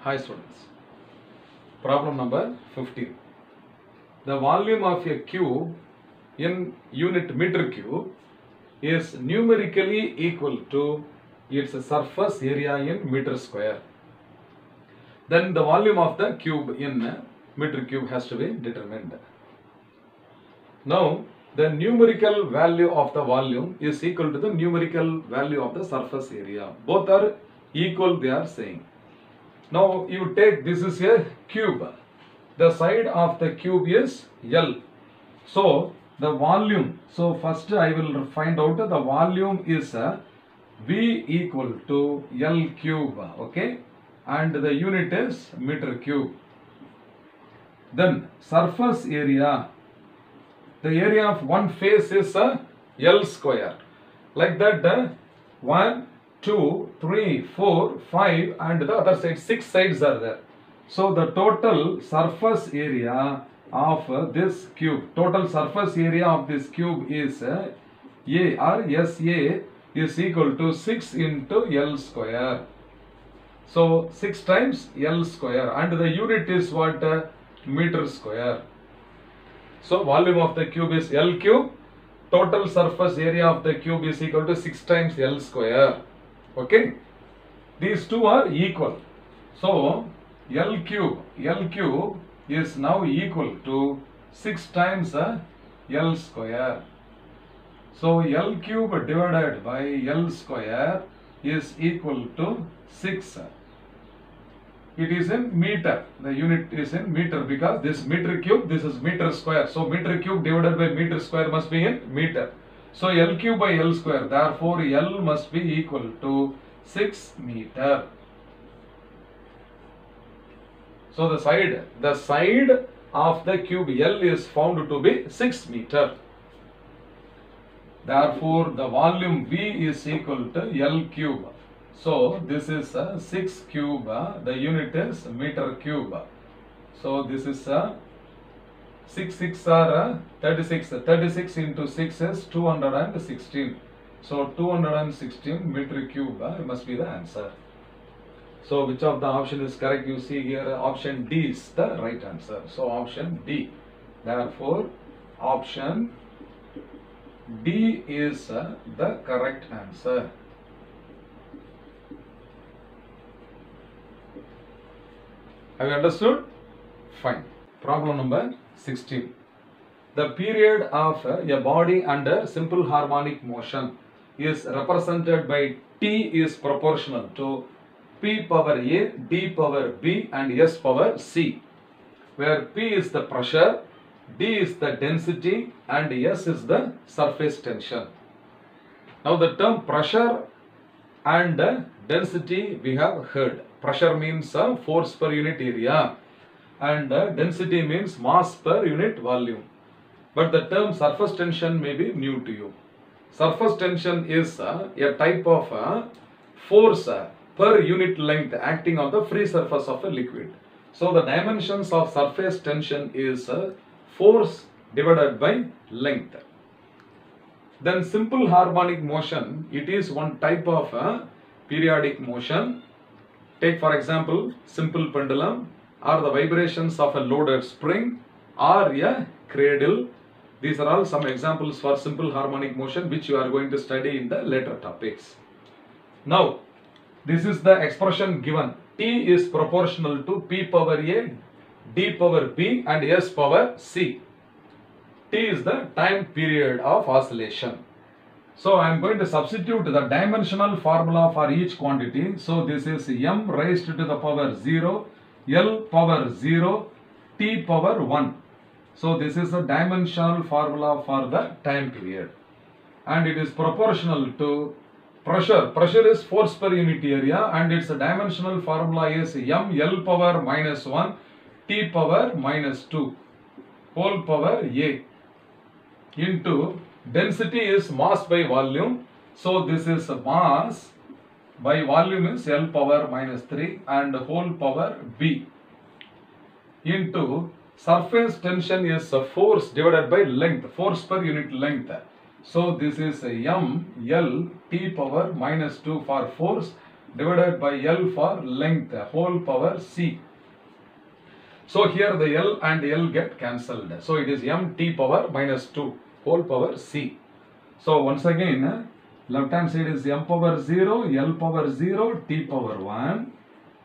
Hi students. Problem number 15. The volume of a cube in unit meter cube is numerically equal to its surface area in meter square. Then the volume of the cube in meter cube has to be determined. Now the numerical value of the volume is equal to the numerical value of the surface area. Both are equal, they are saying. Now you take, this is a cube. The side of the cube is L. So the volume, so first I will find out the volume is V equal to L cube, okay, and the unit is meter cube. Then surface area, the area of one face is L square. Like that 1, 2, 3, 4, 5 and the other side 6 sides are there. So the total surface area of this cube, total surface area of this cube is A or SA is equal to 6 into L square. So 6 times L square and the unit is what? Meter square. So volume of the cube is L cube. Total surface area of the cube is equal to 6 times L square. Okay. These two are equal. So L cube is now equal to 6 times L square. So L cube divided by L square is equal to 6. It is in meter. The unit is in meter because this meter cube, this is meter square. So meter cube divided by meter square must be in meter. So L cube by L square. Therefore L must be equal to 6 meter. So the side of the cube L is found to be 6 meter. Therefore the volume V is equal to L cube. So this is 6 cube, the unit is meter cube. So this is 6 are 36. 36 into 6 is 216. So 216 meter cube must be the answer. So which of the option is correct? You see here option D is the right answer. So option D. Therefore option D is the correct answer. Have you understood? Fine. Problem number 16. The period of a body under simple harmonic motion is represented by T is proportional to P power A, D power B and S power C, where P is the pressure, D is the density and S is the surface tension. Now the term pressure and density we have heard. Pressure means force per unit area and density means mass per unit volume. But the term surface tension may be new to you. Surface tension is a type of force per unit length acting on the free surface of a liquid. So the dimensions of surface tension is force divided by length. Then simple harmonic motion, it is one type of periodic motion. Take for example simple pendulum or the vibrations of a loaded spring or a cradle. These are all some examples for simple harmonic motion which you are going to study in the later topics. Now this is the expression given. T is proportional to P power A, D power B and S power C. T is the time period of oscillation. So I am going to substitute the dimensional formula for each quantity. So this is m raised to the power 0, L power 0, T power 1. So this is the dimensional formula for the time period. And it is proportional to pressure. Pressure is force per unit area and its dimensional formula is m L power minus 1, T power minus 2, whole power A into density is mass by volume. So this is mass by volume is L power minus 3 and whole power B into surface tension is force divided by length, force per unit length. So this is m L T power minus 2 for force divided by L for length whole power C. So here the L and L get cancelled. So it is mt power minus 2 whole power C. So once again, left hand side is m power 0, L power 0, t power 1.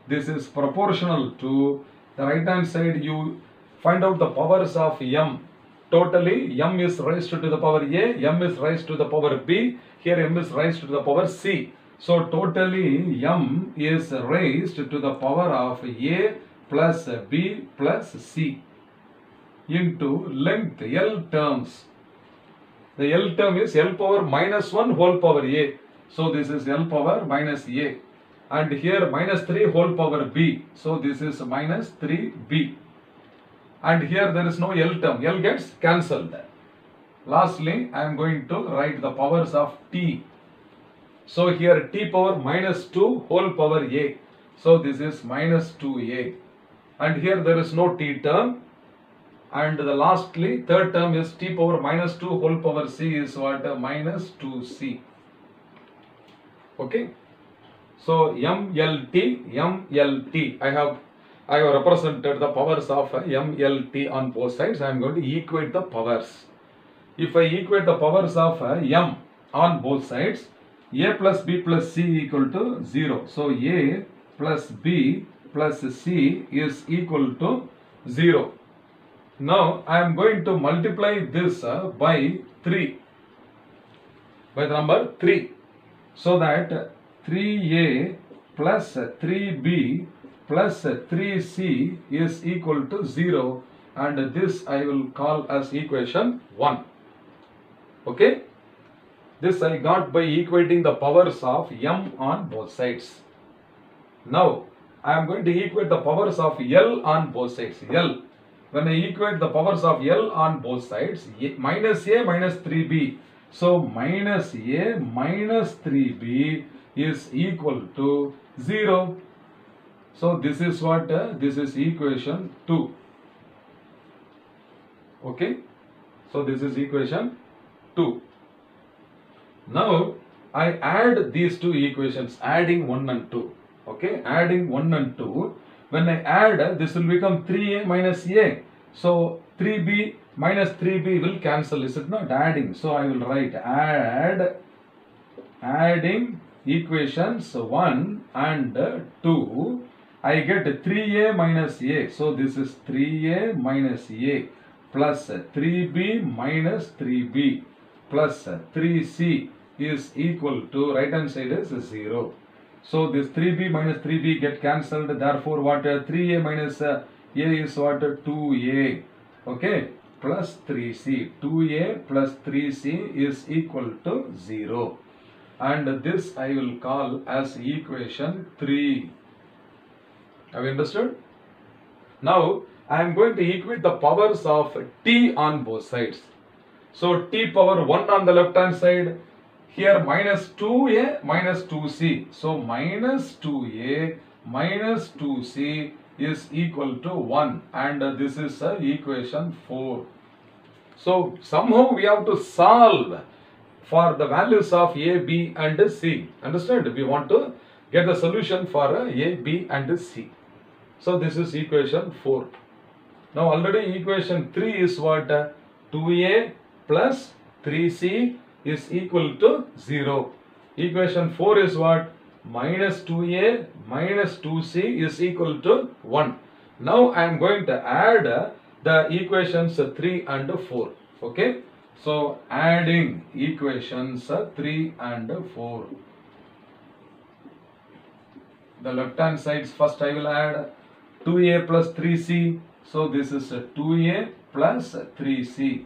This is proportional to the right hand side. You find out the powers of m. Totally m is raised to the power a, m is raised to the power b, here m is raised to the power c. So totally m is raised to the power of a plus b plus c into length L terms. The L term is L power minus 1 whole power a. So this is L power minus a. And here minus 3 whole power b. So this is minus 3b. And here there is no L term. L gets cancelled. Lastly, I am going to write the powers of t. So here t power minus 2 whole power a. So this is minus 2a. And here there is no t term. And the lastly, third term is t power minus 2 whole power c is what? Minus 2c. Okay. So MLT. I have represented the powers of MLT on both sides. I am going to equate the powers. If I equate the powers of M on both sides, A plus B plus C equal to 0. So A plus B plus C is equal to 0. Now I am going to multiply this by 3, by the number 3, so that 3A plus 3B plus 3C is equal to 0, and this I will call as equation 1. Okay, this I got by equating the powers of M on both sides. Now I am going to equate the powers of L on both sides. L. When I equate the powers of L on both sides, minus A minus 3B. So minus A minus 3B is equal to 0. So this is what? This is equation 2. Okay. So this is equation 2. Now I add these two equations, adding 1 and 2. Okay. Adding 1 and 2. When I add, this will become 3A minus A. So 3B minus 3B will cancel. Is it not? Adding. So I will write adding equations 1 and 2. I get 3A minus A. So this is 3A minus A plus 3B minus 3B plus 3C is equal to, right hand side is 0. So this 3B minus 3B get cancelled. Therefore what? 3A minus A is what? 2A. Okay. Plus 3C. 2A plus 3C is equal to 0. And this I will call as equation 3. Have you understood? Now I am going to equate the powers of t on both sides. So t power 1 on the left hand side. Here minus 2a minus 2c. So minus 2a minus 2c is equal to 1. And this is equation 4. So somehow we have to solve for the values of a, b and c. Understand? We want to get the solution for a, b and c. So this is equation 4. Now already equation 3 is what? 2a plus 3c is equal to 0. Equation 4 is what? Minus 2a minus 2c is equal to 1. Now I am going to add the equations 3 and 4. Okay. So adding equations 3 and 4. The left hand sides, first I will add 2a plus 3c. So this is 2a plus 3c.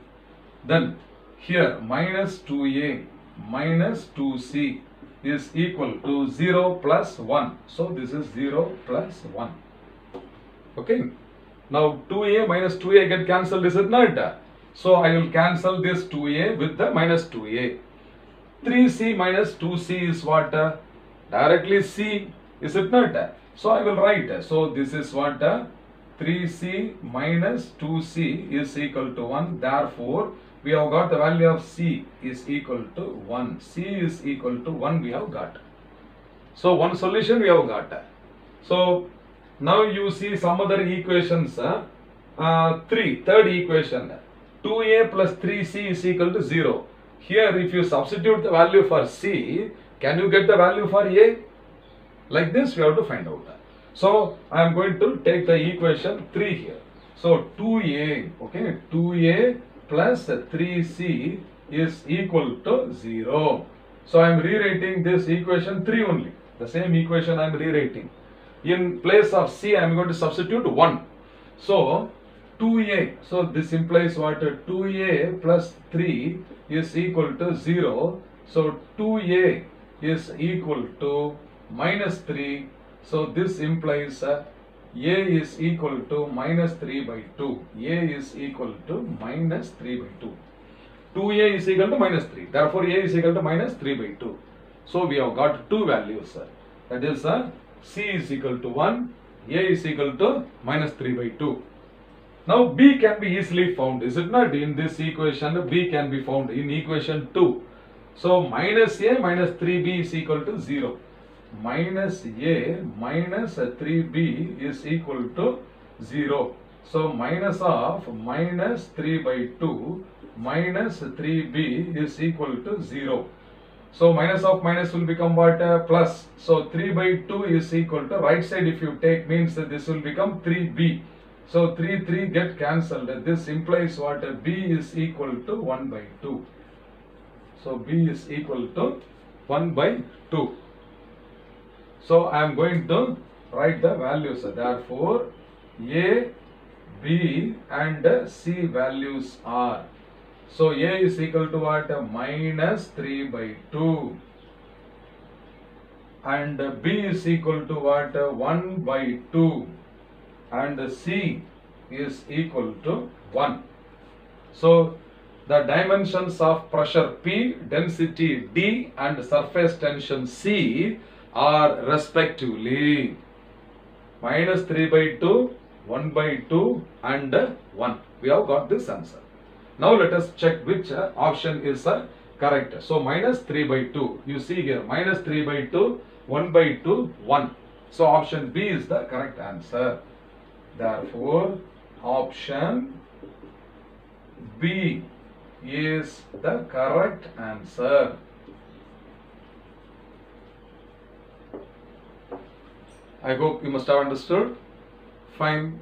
Then here minus 2a minus 2c is equal to 0 plus 1. So this is 0 plus 1. Okay. Now 2a minus 2a get cancelled, is it not? So I will cancel this 2a with the minus 2a. 3c minus 2c is what? Directly c, is it not? So I will write. So this is what? 3c minus 2c is equal to 1. Therefore, we have got the value of c is equal to 1. C is equal to 1 we have got. So one solution we have got. So now you see some other equations. Third equation, 2a plus 3c is equal to 0. Here if you substitute the value for c, can you get the value for a? Like this we have to find out. So I am going to take the equation 3 here. So 2a, okay, 2a plus 3c is equal to 0. So I am rewriting this equation 3 only. The same equation I am rewriting. In place of c I am going to substitute 1. So 2a, so this implies what? 2a plus 3 is equal to 0. So 2a is equal to minus 3. So this implies a is equal to minus 3 by 2. A is equal to minus 3 by 2. 2a is equal to minus 3. Therefore, a is equal to minus 3 by 2. So we have got two values. That is, c is equal to 1, a is equal to minus 3 by 2. Now b can be easily found, is it not? In this equation, b can be found in equation 2. So minus a minus 3b is equal to 0. Minus a minus 3b is equal to 0. So minus of minus 3 by 2 minus 3b is equal to 0. So minus of minus will become what? Plus. So 3 by 2 is equal to, right side if you take, means that this will become 3b. So 3 get cancelled. This implies what? B is equal to 1 by 2. So b is equal to 1 by 2. So I am going to write the values. Therefore, a, b and c values are. So a is equal to what? Minus 3 by 2. And b is equal to what? 1 by 2. And c is equal to 1. So the dimensions of pressure P, density D and surface tension C are respectively minus 3 by 2, 1 by 2 and 1. We have got this answer. Now let us check which option is correct. So minus 3 by 2. You see here, minus 3 by 2, 1 by 2, 1. So option B is the correct answer. Therefore, option B is the correct answer. I hope you must have understood. Fine.